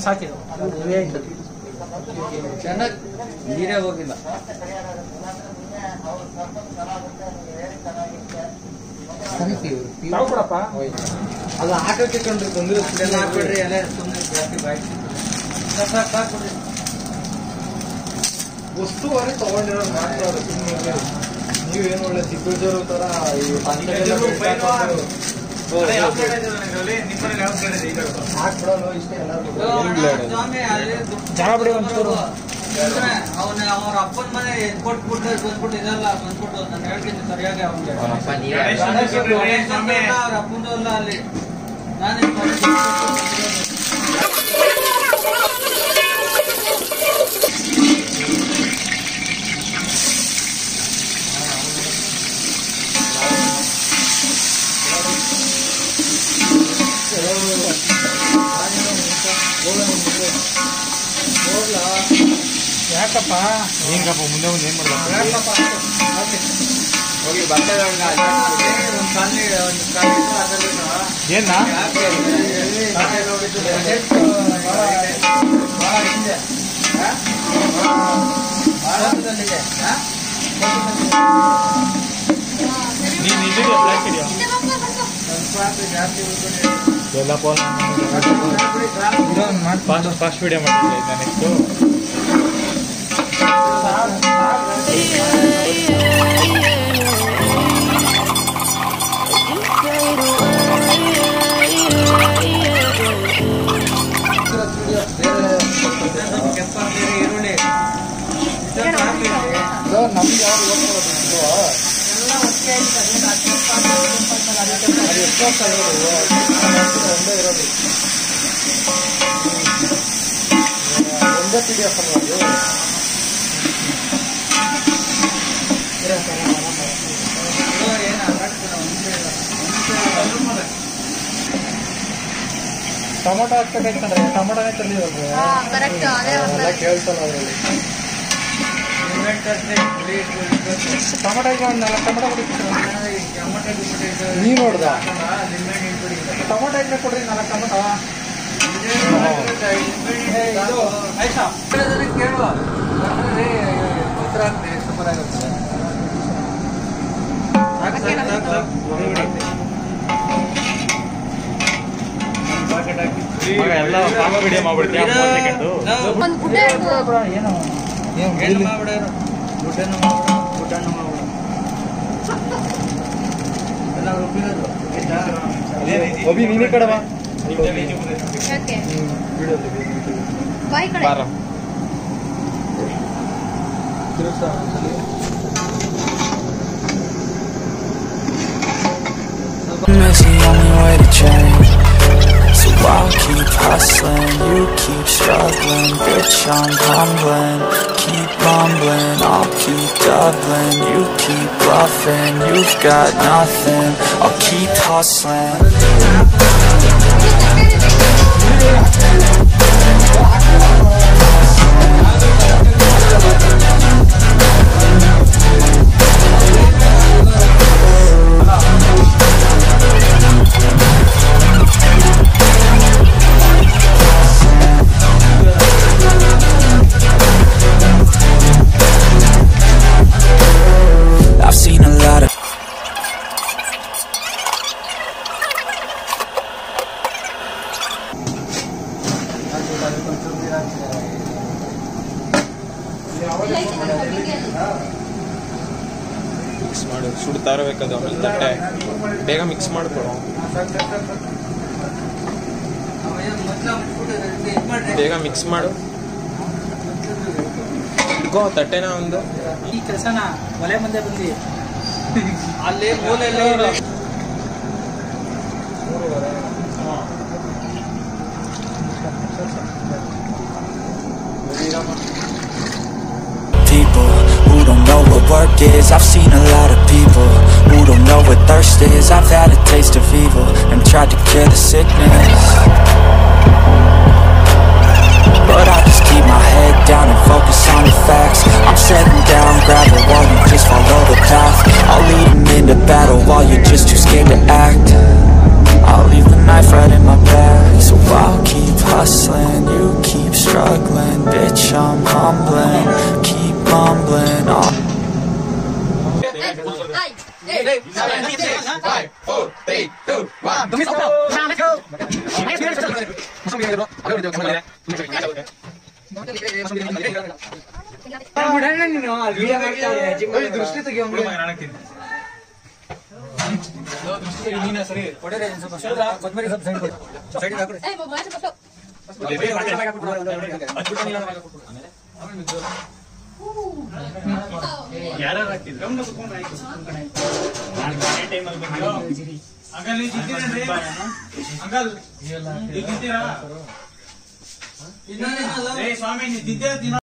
ಸಾಕಿದ್ದು ಚೆನ್ನಾಗಿ ನೀರೇ ಹೋಗಿಲ್ಲ. ಕೊಡಪ್ಪ ಅದು ಹಾಕಕ್ಕೆ ಕಂಡ್ರಿ ತೊಂದರೆ ಹಾಕ್ಬಿಡ್ರಿ ಎಲ್ಲ ಸುಮ್ಮನೆ ಜಾಸ್ತಿ ಬಾಯ್ತು ವಸ್ತುವಾರಿ ತಗೊಂಡಿರೋದು ಮಾಡ್ತಾರೆ. ನೀವೇನು ಒಳ್ಳೆ ಸಿಕ್ಕುಜರು ತರ ಹಾಕ್ಬಿಡೋದು ಇಷ್ಟೇ ಎಲ್ಲರೂ ಜನ ಬಿಡಿ ಒಂಚೂರು. ಅವನ ಅವ್ರ ಅಪ್ಪನ ಮನೆ ಕೊಟ್ಬಿಟ್ಟು ಬಂದ್ಬಿಟ್ಟು ಇದೆಲ್ಲ ಬಂದ್ಬಿಟ್ಟು ನಾನು ಹೇಳ್ತೀನಿ ಸರಿಯಾಗಿ ಅವ್ನಿಗೆ ಅವ್ರ ಅಪ್ಪನದು ಅಲ್ಲ ಅಲ್ಲಿ ನಾನೇ ಯಾಕಪ್ಪ ಹೆಂಗಪ್ಪ ಮುಂದೆ ಮುಂದೆ ಏನ್ ಮಾಡ್ಬೇಕು ಹೋಗಿ ಬರ್ತದೆ ಏನ ನೀನ್ ಇದೆಯಾ ಬ್ಲಾಕ್ ಇದೆಯಾ ಎಲ್ಲ ಫೋನ್ ಫಾಸ್ಟ್ ವಿಡಿಯೋ ಮಾಡ್ತಿದ್ದೆ ನೆಕ್ಸ್ಟು ನಮ್ಗೆ ಯಾರು ಒಂದೇ ಇರೋದು ಒಂದೇ PDF ಅಲ್ವಾ ಟೊಮೊಟೊ ಹಾಕ್ಬೇಕಾಯ್ತು ಕಣ್ರಿ, ಟೊಮೊಟೊನೇ ತಂದಿರೋದು ಎಲ್ಲ ಕೇಳ್ತಾನೆ ಅದರಲ್ಲಿ. ಟೊಮೊಟೊ ಈಗ ಒಂದು 4 ಟೊಮೊಟೊ ಕೊಡಿ. ನೀನು ನೋಡ್ದ ಟೊಮೊಟೊ ಇದ್ರೆ ಕೊಡ್ರಿ 4 ಟೊಮೊಟೊ. ಇದು ಆಯ್ತಾ ಕೇಳುವ ಉತ್ತರ ಸೂಪರ್ ಆಗುತ್ತೆ. ಎಲ್ಲ ಫಾಸ್ಟ್ ವಿಡಿಯೋ ಮಾಡ್ಬಿಡ್ತೀಯ ಏನು ಮಾಡ್ಬಿಡೋರು ಗುಡ್ಡನ್ನು ಮಾಡ್ಬಿಡೋರು ಎಲ್ಲ ರುಬ್ಬಿರೋದು ಆಯ್ತಾ. ಅಭಿ ನೀನೇ ಕಡವ So I'll keep hustling, you keep struggling. Bitch, I'm humbling, keep mumbling. I'll keep doubling, you keep bluffing. You've got nothing, I'll keep hustling. I've seen a lot of mix ಮಾಡು, ಸುಡ್ತಾ ಇರಬೇಕದು. ಆಮೇಲೆ ತಟ್ಟೆ ಬೇಗ mix ಮಾಡ್ಕೊಡು, ಬೇಗ mix ಮಾಡು. ಇಟ್ಕೋ ತಟ್ಟೆನ ಒಂದು. ಈ ಕೆಲಸನ ಒಲೆ ಮುಂದೆ ಬಂದು ಅಲ್ಲಿ ಮೂಲೆಯಲ್ಲಿ people who don't know what work is. I've seen a lot of people who don't know what thirst is. I've had a taste of evil and tried to cure the sickness, but I just keep my head down and focus on the facts. I'm setting down gravel while you just follow the path. I'll lead them into battle while ದೃಷ್ಟಿ ತೆಗಿಯೋ ಸರಿ ಕೊತ್ತಂಬರಿ ಸ್ವಲ್ಪ side ಕೊಡಿ ಯಾರು uncle